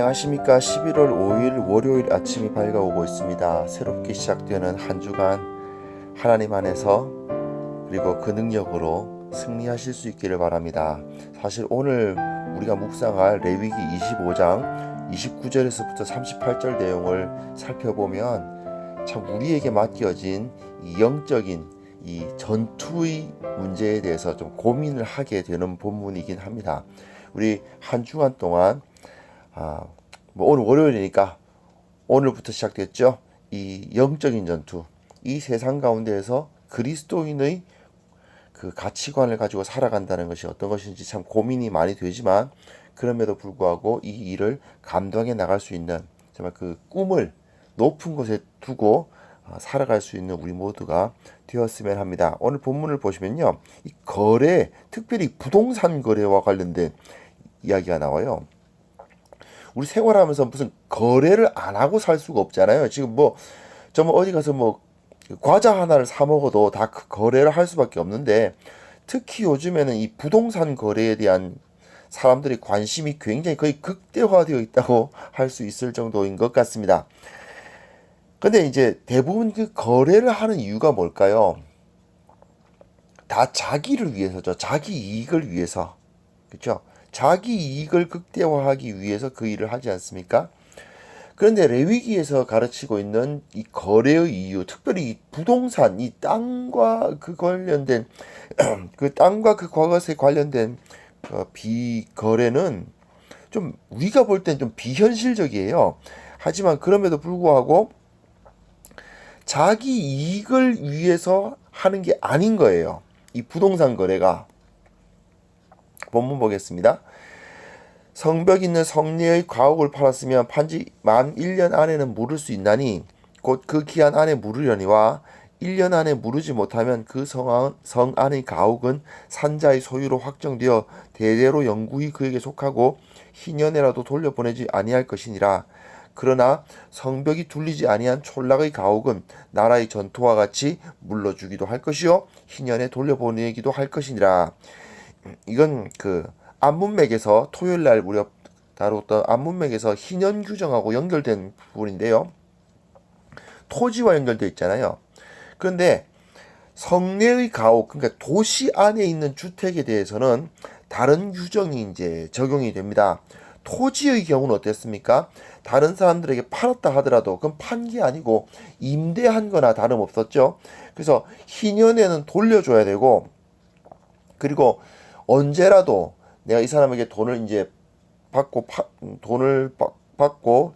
안녕하십니까. 11월 5일 월요일 아침이 밝아오고 있습니다. 새롭게 시작되는 한 주간 하나님 안에서 그리고 그 능력으로 승리하실 수 있기를 바랍니다. 사실 오늘 우리가 묵상할 레위기 25장 29절에서부터 38절 내용을 살펴보면 참 우리에게 맡겨진 이 영적인 이 전투의 문제에 대해서 좀 고민을 하게 되는 본문이긴 합니다. 우리 한 주간 동안 오늘 월요일이니까 오늘부터 시작됐죠. 이 영적인 전투, 이 세상 가운데에서 그리스도인의 그 가치관을 가지고 살아간다는 것이 어떤 것인지 참 고민이 많이 되지만, 그럼에도 불구하고 이 일을 감당해 나갈 수 있는 정말 그 꿈을 높은 곳에 두고 살아갈 수 있는 우리 모두가 되었으면 합니다. 오늘 본문을 보시면요, 이 거래, 특별히 부동산 거래와 관련된 이야기가 나와요. 우리 생활하면서 무슨 거래를 안 하고 살 수가 없잖아요. 지금 정말 어디 가서 과자 하나를 사 먹어도 다 거래를 할 수밖에 없는데, 특히 요즘에는 이 부동산 거래에 대한 사람들의 관심이 굉장히 거의 극대화되어 있다고 할 수 있을 정도인 것 같습니다. 근데 이제 대부분 그 거래를 하는 이유가 뭘까요? 다 자기를 위해서죠. 자기 이익을 위해서. 그렇죠? 자기 이익을 극대화하기 위해서 그 일을 하지 않습니까? 그런데 레위기에서 가르치고 있는 이 거래의 이유, 특별히 이 부동산, 이 땅과 그 관련된 그 땅과 그 과것에 관련된 비거래는 좀 우리가 볼 땐 좀 비현실적이에요. 하지만 그럼에도 불구하고 자기 이익을 위해서 하는 게 아닌 거예요. 이 부동산 거래가. 본문 보겠습니다. 성벽 있는 성내의 가옥을 팔았으면 판지 만 1년 안에는 물을 수 있나니 곧 그 기한 안에 물으려니와 1년 안에 물으지 못하면 그 성 안의 가옥은 산자의 소유로 확정되어 대대로 영구히 그에게 속하고 희년에라도 돌려보내지 아니할 것이니라. 그러나 성벽이 둘리지 아니한 촌락의 가옥은 나라의 전토와 같이 물러주기도 할 것이요 희년에 돌려보내기도 할 것이니라. 이건 그 안문맥에서 토요일날 우리가 다뤘던 안문맥에서 희년 규정하고 연결된 부분인데요. 토지와 연결되어 있잖아요. 그런데 성내의 가옥, 그러니까 도시 안에 있는 주택에 대해서는 다른 규정이 이제 적용이 됩니다. 토지의 경우는 어땠습니까? 다른 사람들에게 팔았다 하더라도 그건 판 게 아니고 임대한 거나 다름없었죠. 그래서 희년에는 돌려줘야 되고, 그리고 언제라도 내가 이 사람에게 돈을 이제 받고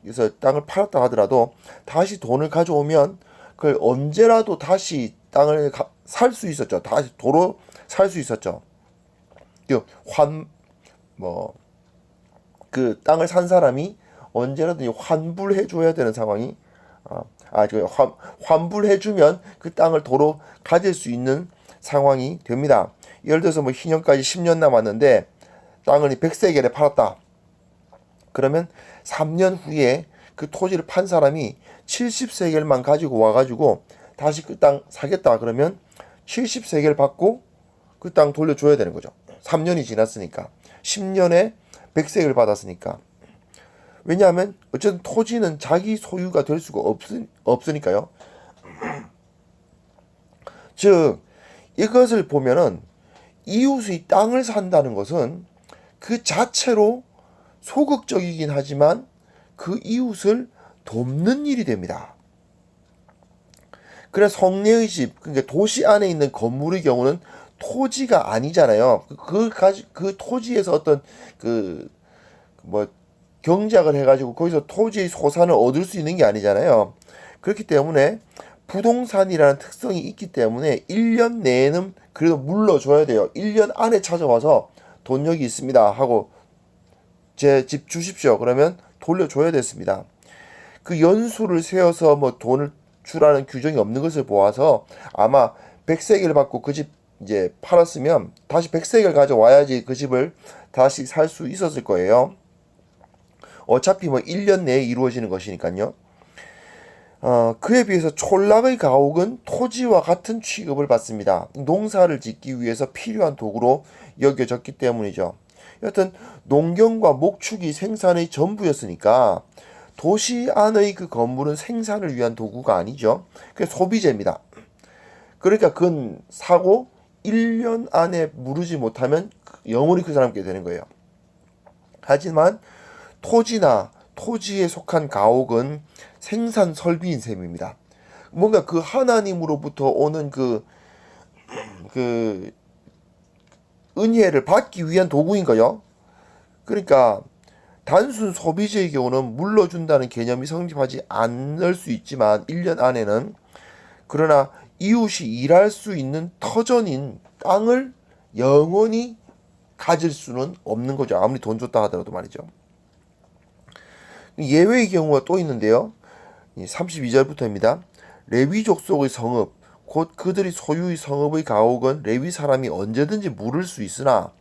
그래서 땅을 팔았다 하더라도 다시 돈을 가져오면 그걸 언제라도 다시 땅을 살 수 있었죠. 다시 도로 살 수 있었죠. 그 땅을 산 사람이 언제라도 환불해 줘야 되는 상황이 환불해 주면 그 땅을 도로 가질 수 있는 상황이 됩니다. 예를 들어서 희년까지 10년 남았는데 땅을 100세겔에 팔았다. 그러면 3년 후에 그 토지를 판 사람이 70세겔만 가지고 와가지고 다시 그 땅 사겠다 그러면 70세겔 받고 그 땅 돌려줘야 되는 거죠. 3년이 지났으니까. 10년에 100세겔 받았으니까. 왜냐하면 어쨌든 토지는 자기 소유가 될 수가 없으니까요. 즉 이것을 보면은 이웃의 땅을 산다는 것은 그 자체로 소극적이긴 하지만 그 이웃을 돕는 일이 됩니다. 그래서 성내의 집, 그러니까 도시 안에 있는 건물의 경우는 토지가 아니잖아요. 그 토지에서 어떤 경작을 해가지고 거기서 토지의 소산을 얻을 수 있는 게 아니잖아요. 그렇기 때문에 부동산이라는 특성이 있기 때문에 1년 내에는 그래도 물러줘야 돼요. 1년 안에 찾아와서 돈 여기 있습니다 하고 제 집 주십시오. 그러면 돌려줘야 됐습니다. 그 연수를 세워서 돈을 주라는 규정이 없는 것을 보아서 아마 100세겔 받고 그 집 이제 팔았으면 다시 100세겔 가져와야지 그 집을 다시 살 수 있었을 거예요. 어차피 1년 내에 이루어지는 것이니까요. 그에 비해서 촌락의 가옥은 토지와 같은 취급을 받습니다. 농사를 짓기 위해서 필요한 도구로 여겨졌기 때문이죠. 여하튼 농경과 목축이 생산의 전부였으니까 도시 안의 그 건물은 생산을 위한 도구가 아니죠. 그게 소비재입니다. 그러니까 그건 사고 1년 안에 무르지 못하면 영원히 그 사람께 되는 거예요. 하지만 토지나 토지에 속한 가옥은 생산 설비인 셈입니다. 뭔가 그 하나님으로부터 오는 그 은혜를 받기 위한 도구인 거요. 그러니까 단순 소비재의 경우는 물러준다는 개념이 성립하지 않을 수 있지만 1년 안에는, 그러나 이웃이 일할 수 있는 터전인 땅을 영원히 가질 수는 없는 거죠. 아무리 돈 줬다 하더라도 말이죠. 예외의 경우가 또 있는데요. 32절부터입니다. 레위 족속의 성읍 곧 그들이 소유의 성읍의 가옥은 레위 사람이 언제든지 물을 수 있으나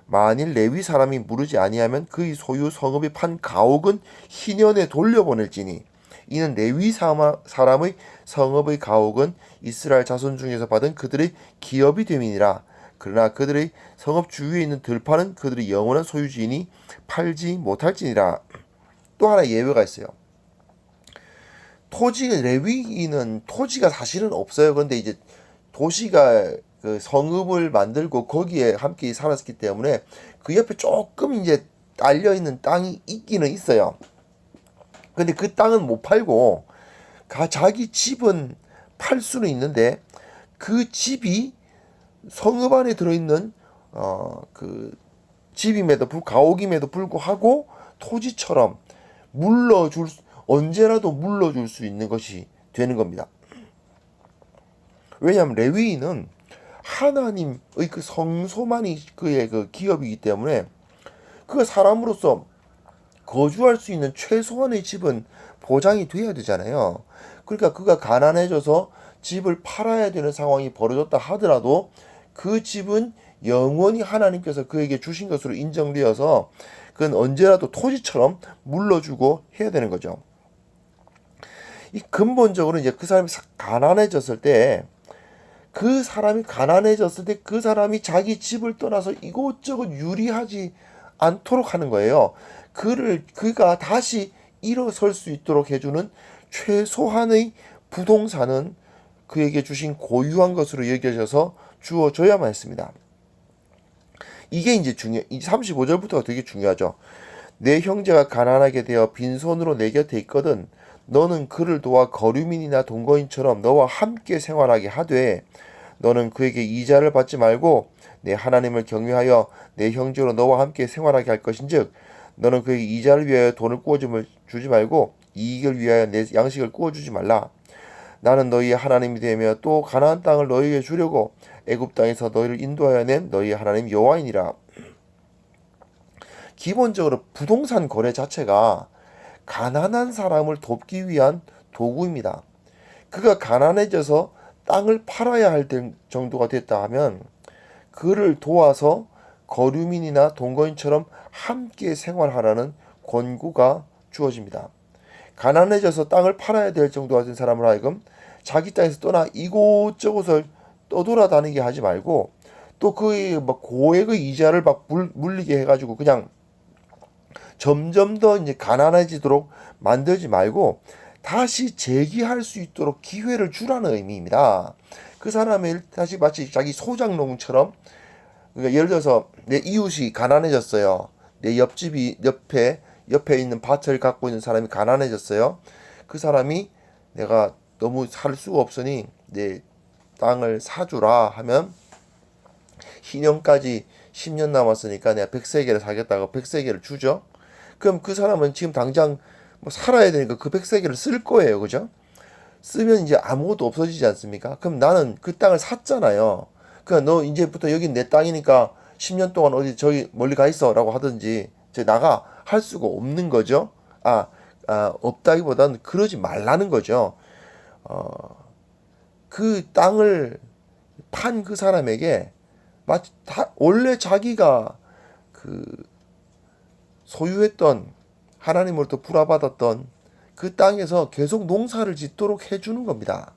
만일 레위 사람이 물으지 아니하면 그의 소유 성읍이 판 가옥은 희년에 돌려보낼지니 이는 레위 사람의 성읍의 가옥은 이스라엘 자손 중에서 받은 그들의 기업이 됨이니라. 그러나 그들의 성읍 주위에 있는 들판은 그들의 영원한 소유지이니 팔지 못할지니라. 또 하나 예외가 있어요. 레위인은 토지가 사실은 없어요. 그런데 이제 도시가 그 성읍을 만들고 거기에 함께 살았기 때문에 그 옆에 조금 이제 딸려 있는 땅이 있기는 있어요. 근데 그 땅은 못 팔고 자기 집은 팔 수는 있는데 그 집이 성읍 안에 들어있는 그 집임에도 가옥임에도 불구하고 토지처럼 언제라도 물러줄 수 있는 것이 되는 겁니다. 왜냐하면 레위인은 하나님의 그 성소만이 그의 그 기업이기 때문에 그 사람으로서 거주할 수 있는 최소한의 집은 보장이 돼야 되잖아요. 그러니까 그가 가난해져서 집을 팔아야 되는 상황이 벌어졌다 하더라도 그 집은 영원히 하나님께서 그에게 주신 것으로 인정되어서 그건 언제라도 토지처럼 물러주고 해야 되는 거죠. 이 근본적으로 이제 그 사람이 가난해졌을 때 그 사람이 자기 집을 떠나서 이곳저곳 유리하지 않도록 하는 거예요. 그가 다시 일어설 수 있도록 해주는 최소한의 부동산은 그에게 주신 고유한 것으로 여겨져서 주어져야만 했습니다. 이게 이제 35절부터가 되게 중요하죠. 내 형제가 가난하게 되어 빈손으로 내 곁에 있거든 너는 그를 도와 거류민이나 동거인처럼 너와 함께 생활하게 하되 너는 그에게 이자를 받지 말고 내 하나님을 경외하여 내 형제로 너와 함께 생활하게 할 것인즉 너는 그에게 이자를 위하여 돈을 주지 말고 이익을 위하여 내 양식을 구워주지 말라. 나는 너희의 하나님이 되며 또 가나안 땅을 너희에게 주려고 애굽 땅에서 너희를 인도하여 낸 너희의 하나님 여호와이니라. 기본적으로 부동산 거래 자체가 가난한 사람을 돕기 위한 도구입니다. 그가 가난해져서 땅을 팔아야 할 정도가 됐다 하면 그를 도와서 거류민이나 동거인처럼 함께 생활하라는 권고가 주어집니다. 가난해져서 땅을 팔아야 될 정도가 된 사람을 하여금 자기 땅에서 떠나 이곳저곳을 떠돌아다니게 하지 말고 또 그의 막 고액의 이자를 막 물리게 해가지고 그냥 점점 더 이제 가난해지도록 만들지 말고 다시 재기할 수 있도록 기회를 주라는 의미입니다. 그 사람을 다시 마치 자기 소작농처럼, 그러니까 예를 들어서 내 이웃이 가난해졌어요. 내 옆에 있는 밭을 갖고 있는 사람이 가난해졌어요. 그 사람이 내가 너무 살 수가 없으니 내 땅을 사주라 하면 희년까지 10년 남았으니까 내가 100세겔을 사겠다고 100세겔을 주죠. 그럼 그 사람은 지금 당장 뭐 살아야 되니까 그 100세겔을 쓸 거예요. 그죠? 쓰면 이제 아무것도 없어지지 않습니까? 그럼 나는 그 땅을 샀잖아요. 그러니까 너 이제부터 여긴 내 땅이니까 10년 동안 어디 저기 멀리 가 있어 라고 하든지 나가 할 수가 없는 거죠. 없다기보다는 그러지 말라는 거죠. 그 땅을 판 그 사람에게 마치 원래 자기가 그 소유했던 하나님으로부터 불화받았던 그 땅에서 계속 농사를 짓도록 해주는 겁니다.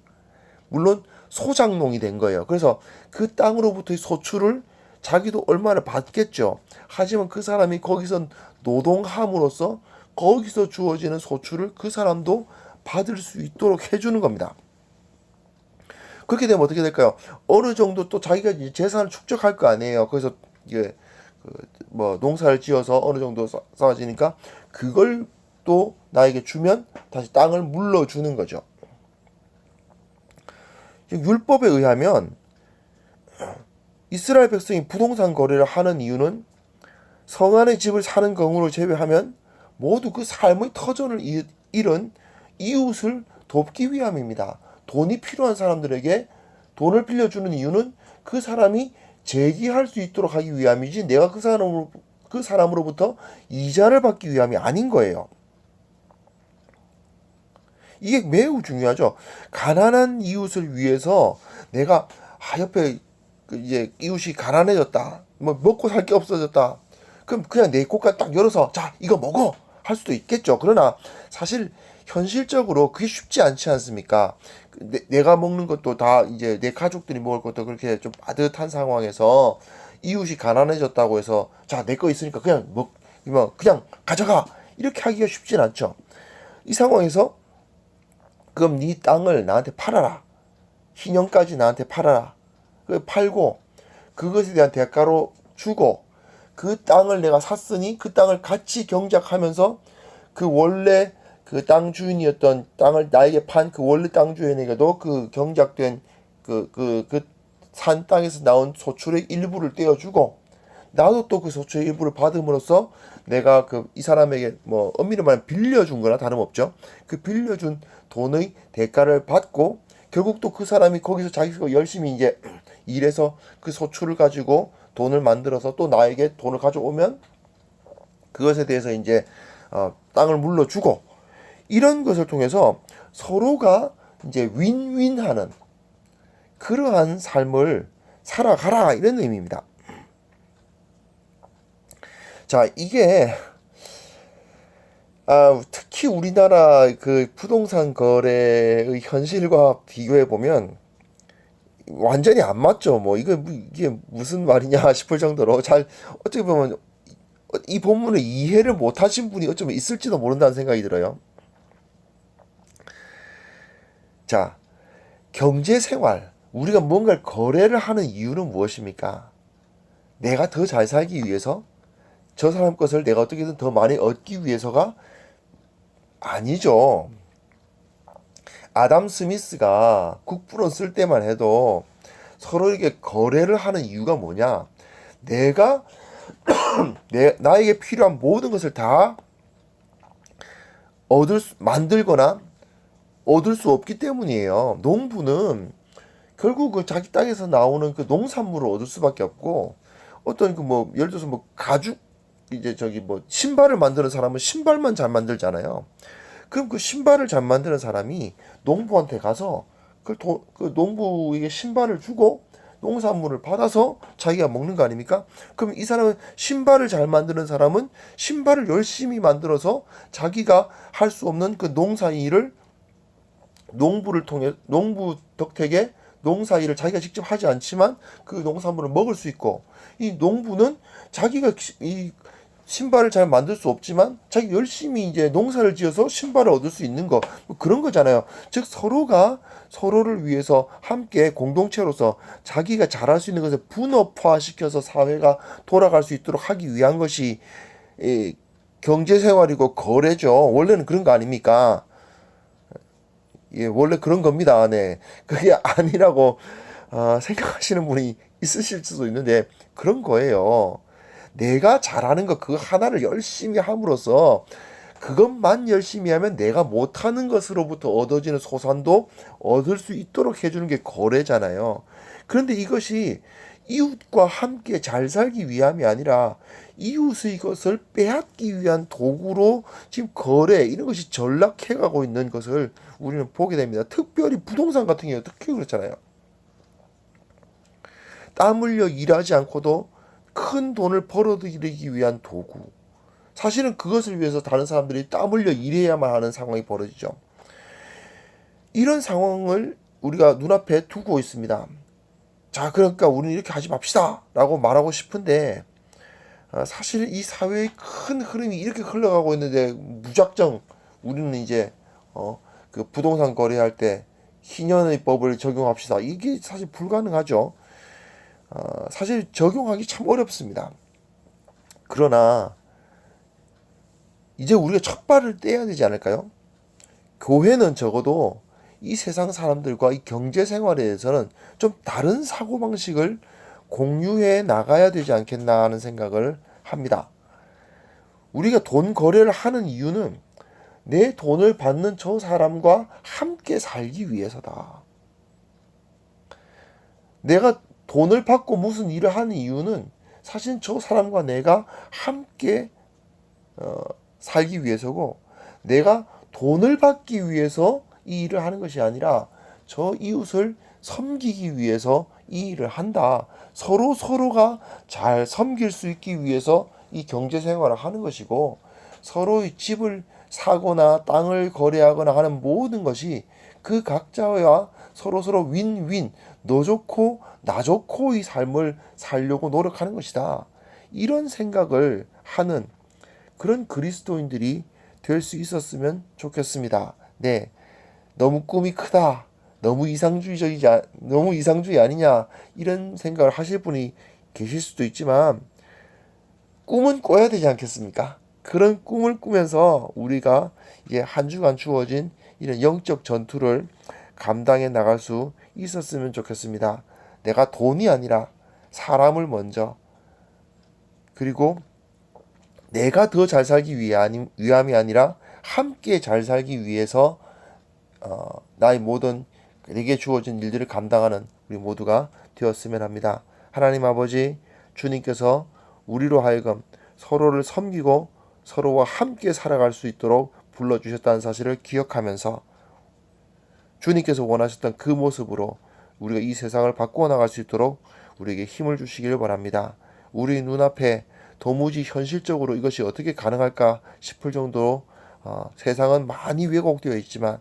물론 소작농이 된 거예요. 그래서 그 땅으로부터의 소출을 자기도 얼마를 받겠죠. 하지만 그 사람이 거기서 노동함으로써 거기서 주어지는 소출을 그 사람도 받을 수 있도록 해주는 겁니다. 그렇게 되면 어떻게 될까요? 어느 정도 또 자기가 이제 재산을 축적할 거 아니에요. 거기서 이게 뭐 농사를 지어서 어느 정도 쌓아지니까 그걸 또 나에게 주면 다시 땅을 물러주는 거죠. 율법에 의하면 이스라엘 백성이 부동산 거래를 하는 이유는 성 안의 집을 사는 경우를 제외하면 모두 그 삶의 터전을 잃은 이웃을 돕기 위함입니다. 돈이 필요한 사람들에게 돈을 빌려주는 이유는 그 사람이 재기할 수 있도록 하기 위함이지 내가 그 사람으로부터 이자를 받기 위함이 아닌 거예요. 이게 매우 중요하죠. 가난한 이웃을 위해서 내가 옆에 이제 이웃이 가난해졌다, 뭐 먹고 살 게 없어졌다, 그럼 그냥 내 곳까지 딱 열어서 자 이거 먹어 할 수도 있겠죠. 그러나 사실 현실적으로 그게 쉽지 않지 않습니까? 내가 먹는 것도 다 이제 내 가족들이 먹을 것도 그렇게 좀 빠듯한 상황에서 이웃이 가난해졌다고 해서 자 내 거 있으니까 그냥 그냥 가져가 이렇게 하기가 쉽진 않죠. 이 상황에서 그럼 네 땅을 나한테 팔아라, 희년까지 나한테 팔아라, 그 팔고 그것에 대한 대가로 주고 그 땅을 내가 샀으니 그 땅을 같이 경작하면서 그 원래 그 땅 주인이었던 땅을 나에게 판 그 원래 땅 주인에게도 그 경작된 산 땅에서 나온 소출의 일부를 떼어주고 나도 또 그 소출의 일부를 받음으로써 내가 이 사람에게 뭐 엄밀히 말하면 빌려준 거나 다름없죠. 그 빌려준 돈의 대가를 받고 결국 또 그 사람이 거기서 자기가 열심히 이제 일해서 그 소출을 가지고 돈을 만들어서 또 나에게 돈을 가져오면 그것에 대해서 이제 땅을 물려주고 이런 것을 통해서 서로가 이제 윈윈하는 그러한 삶을 살아가라 이런 의미입니다. 자, 이게 특히 우리나라 그 부동산 거래의 현실과 비교해 보면 완전히 안 맞죠. 뭐 이게 무슨 말이냐 싶을 정도로 잘 어떻게 보면 이 본문을 이해를 못 하신 분이 어쩌면 있을지도 모른다는 생각이 들어요. 자, 경제 생활, 우리가 뭔가를 거래를 하는 이유는 무엇입니까? 내가 더 잘 살기 위해서? 저 사람 것을 내가 어떻게든 더 많이 얻기 위해서가 아니죠. 아담 스미스가 국부론 쓸 때만 해도 서로에게 거래를 하는 이유가 뭐냐? 내가 나에게 필요한 모든 것을 다 만들거나 얻을 수 없기 때문이에요. 농부는 결국 그 자기 땅에서 나오는 그 농산물을 얻을 수밖에 없고 어떤 예를 들어서 가죽 이제 신발을 만드는 사람은 신발만 잘 만들잖아요. 그럼 그 신발을 잘 만드는 사람이 농부한테 가서 그 농부에게 신발을 주고 농산물을 받아서 자기가 먹는 거 아닙니까? 그럼 이 사람은 신발을 잘 만드는 사람은 신발을 열심히 만들어서 자기가 할 수 없는 그 농사일을 농부 덕택에 농사일을 자기가 직접 하지 않지만 그 농산물을 먹을 수 있고 이 농부는 자기가 이 신발을 잘 만들 수 없지만 자기 열심히 이제 농사를 지어서 신발을 얻을 수 있는 거 그런 거잖아요. 즉 서로가 서로를 위해서 함께 공동체로서 자기가 잘할 수 있는 것을 분업화시켜서 사회가 돌아갈 수 있도록 하기 위한 것이 경제생활이고 거래죠. 원래는 그런 거 아닙니까? 예, 원래 그런 겁니다. 네. 그게 아니라고 생각하시는 분이 있으실 수도 있는데 그런 거예요. 내가 잘하는 거 그거 하나를 열심히 함으로써 그것만 열심히 하면 내가 못하는 것으로부터 얻어지는 소산도 얻을 수 있도록 해주는 게 거래잖아요. 그런데 이것이 이웃과 함께 잘 살기 위함이 아니라 이웃의 것을 빼앗기 위한 도구로 지금 거래 이런 것이 전락해가고 있는 것을 우리는 보게 됩니다. 특별히 부동산 같은 경우 특히 그렇잖아요. 땀 흘려 일하지 않고도 큰 돈을 벌어들이기 위한 도구. 사실은 그것을 위해서 다른 사람들이 땀 흘려 일해야만 하는 상황이 벌어지죠. 이런 상황을 우리가 눈앞에 두고 있습니다. 자, 그러니까 우리는 이렇게 하지 맙시다 라고 말하고 싶은데, 사실 이 사회의 큰 흐름이 이렇게 흘러가고 있는데 무작정 우리는 이제 그 부동산 거래할 때 희년의 법을 적용합시다. 이게 사실 불가능하죠. 사실 적용하기 참 어렵습니다. 그러나 이제 우리가 첫 발을 떼야 되지 않을까요? 교회는 적어도 이 세상 사람들과 이 경제 생활에 대해서는 좀 다른 사고방식을 공유해 나가야 되지 않겠나 하는 생각을 합니다. 우리가 돈 거래를 하는 이유는 내 돈을 받는 저 사람과 함께 살기 위해서다. 내가 돈을 받고 무슨 일을 하는 이유는 사실 저 사람과 내가 함께 살기 위해서고, 내가 돈을 받기 위해서 이 일을 하는 것이 아니라 저 이웃을 섬기기 위해서 이 일을 한다. 서로가 잘 섬길 수 있기 위해서 이 경제 생활을 하는 것이고, 서로의 집을 사거나 땅을 거래하거나 하는 모든 것이 그 각자와 서로 윈윈, 너 좋고 나 좋고의 삶을 살려고 노력하는 것이다. 이런 생각을 하는 그런 그리스도인들이 될 수 있었으면 좋겠습니다. 네, 너무 꿈이 크다, 너무 이상주의 아니냐, 이런 생각을 하실 분이 계실 수도 있지만, 꿈은 꿔야 되지 않겠습니까? 그런 꿈을 꾸면서 우리가 이제 한 주간 주어진 이런 영적 전투를 감당해 나갈 수 있었으면 좋겠습니다. 내가 돈이 아니라 사람을 먼저, 그리고 내가 더 잘 살기 위함이 아니라 함께 잘 살기 위해서 나의 모든 내게 주어진 일들을 감당하는 우리 모두가 되었으면 합니다. 하나님 아버지, 주님께서 우리로 하여금 서로를 섬기고 서로와 함께 살아갈 수 있도록 불러주셨다는 사실을 기억하면서 주님께서 원하셨던 그 모습으로 우리가 이 세상을 바꾸어 나갈 수 있도록 우리에게 힘을 주시기를 바랍니다. 우리 눈앞에 도무지 현실적으로 이것이 어떻게 가능할까 싶을 정도로 세상은 많이 왜곡되어 있지만,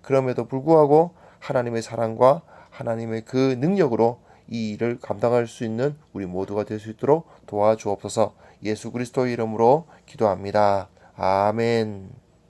그럼에도 불구하고 하나님의 사랑과 하나님의 그 능력으로 이 일을 감당할 수 있는 우리 모두가 될 수 있도록 도와주옵소서. 예수 그리스도의 이름으로 기도합니다. 아멘.